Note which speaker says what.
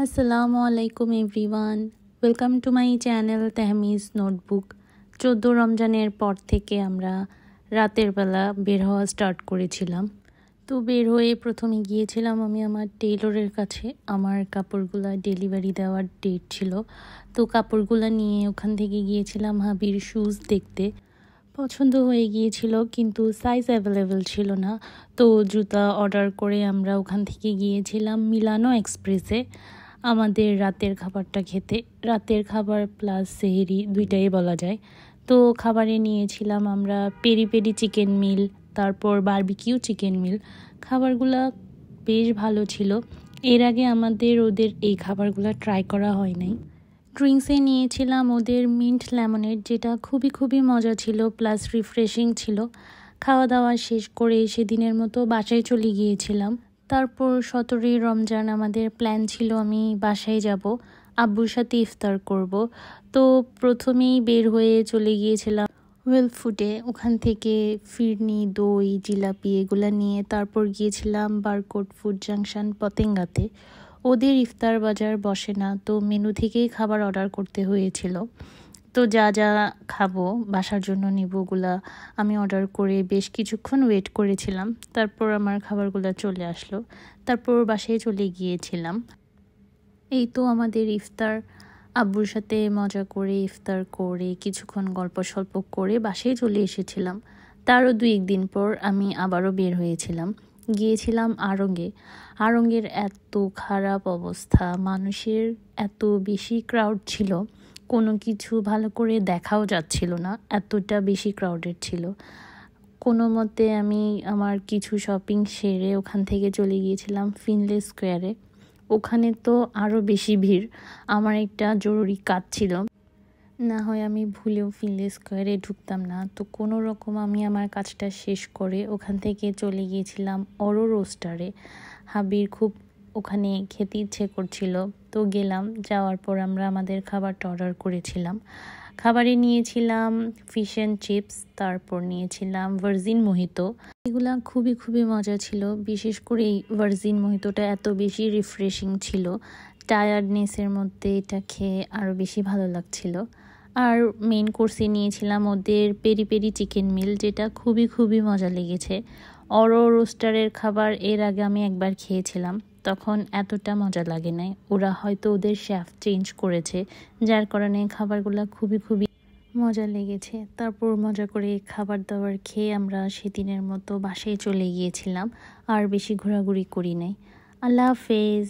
Speaker 1: আসসালামু আলাইকুম everyone, welcome to my channel Tehmiz notebook. 14 রমজানের পর থেকে আমরা রাতের বেলা বের হওয়া স্টার্ট করেছিলাম। তো বের হয়ে প্রথমে গিয়েছিলাম আমি আমার টেইলরের কাছে। আমার কাপড়গুলা ডেলিভারি দেওয়ার ডেট ছিল, তো কাপড়গুলা নিয়ে ওখান থেকে গিয়েছিলাম হাবির শুজ দেখতে। পছন্দ হয়ে গিয়েছিল কিন্তু সাইজ অ্যাভেলেবেল ছিল না, তো জুতা অর্ডার করে আমরা ওখান থেকে গিয়েছিলাম মিলানো এক্সপ্রেসে আমাদের রাতের খাবারটা খেতে। রাতের খাবার প্লাস সেহরি দুইটাই বলা যায়। তো খাবারে নিয়েছিলাম আমরা পেরি পেরি চিকেন মিল, তারপর বারবিকিউ চিকেন মিল। খাবারগুলা বেশ ভালো ছিল। এর আগে আমাদের ওদের এই খাবারগুলো ট্রাই করা হয় নাই। ড্রিঙ্কসে নিয়েছিলাম ওদের মিন্ট লেমনেড, যেটা খুবই মজা ছিল প্লাস রিফ্রেশিং ছিল। খাওয়া দাওয়া শেষ করে সেদিনের মতো বাসায় চলে গিয়েছিলাম। তারপর 17ই রমজান আমাদের প্ল্যান ছিল আমি বাসায় যাব, আব্বুর সাথে ইফতার করব। তো প্রথমেই বের হয়ে চলে গিয়েছিলাম ওয়েল ফুডে। ওখান থেকে ফিরনি, দই, জিলাপি এগুলা নিয়ে তারপর গিয়েছিলাম বারকোড ফুড জাংশন পতেঙ্গাতে। ওদের ইফতার বাজার বসে না, তো মেনু থেকেই খাবার অর্ডার করতে হয়েছিল। তো যা যা খাবো বাসার জন্য নিব ওগুলা আমি অর্ডার করে বেশ কিছুক্ষণ ওয়েট করেছিলাম। তারপর আমার খাবারগুলো চলে আসলো, তারপর বাসায় চলে গিয়েছিলাম। এই তো আমাদের ইফতার। আব্বুর সাথে মজা করে ইফতার করে কিছুক্ষণ গল্প সল্প করে বাসায় চলে এসেছিলাম। তারও 2-1 দিন পর আমি আবারও বের হয়েছিলাম, গিয়েছিলাম আড়ংয়ে। আড়ংয়ের এত খারাপ অবস্থা, মানুষের এত বেশি ক্রাউড ছিল, কোনো কিছু ভালো করে দেখাও যাচ্ছিল না, এতটা বেশি ক্রাউডেড ছিল। কোনো মতে আমি আমার কিছু শপিং সেরে ওখান থেকে চলে গিয়েছিলাম ফিনলে স্কোয়ারে। ওখানে তো আরও বেশি ভিড়। আমার একটা জরুরি কাজ ছিল, না হয় আমি ভুলেও ফিনলে স্কোয়ারে ঢুকতাম না। তো কোনো রকম আমি আমার কাজটা শেষ করে ওখান থেকে চলে গিয়েছিলাম অরো রোস্টারে। হাবির খুব ওখানে খেতে ইচ্ছে করছিল, তো গেলাম। যাওয়ার পর আমরা আমাদের খাবারটা অর্ডার করেছিলাম। খাবারে নিয়েছিলাম ফিশ অ্যান্ড চিপস, তারপর নিয়েছিলাম ভার্জিন মোহিতো। এগুলা খুবই মজা ছিল, বিশেষ করে এই ভার্জিন মোহিতোটা এত বেশি রিফ্রেশিং ছিল। টায়ার্ডনেসের মধ্যে এটা খেয়ে আরও বেশি ভালো লাগছিল। আর মেইন কোর্সে নিয়েছিলাম ওদের পেরি পেরি চিকেন মিল, যেটা খুবই মজা লেগেছে। অরো রোস্টারের খাবার এর আগে আমি একবার খেয়েছিলাম, তখন এতটা মজা লাগে নাই। ওরা হয়তো ওদের শেফ চেঞ্জ করেছে, যার কারণে খাবারগুলো খুবই মজা লেগেছে। তারপর মজা করে খাবার দাবার খেয়ে আমরা সেদিনের মতো বাসায় চলে গিয়েছিলাম, আর বেশি ঘোরাঘুরি করি নাই। আল্লাহ হাফেজ।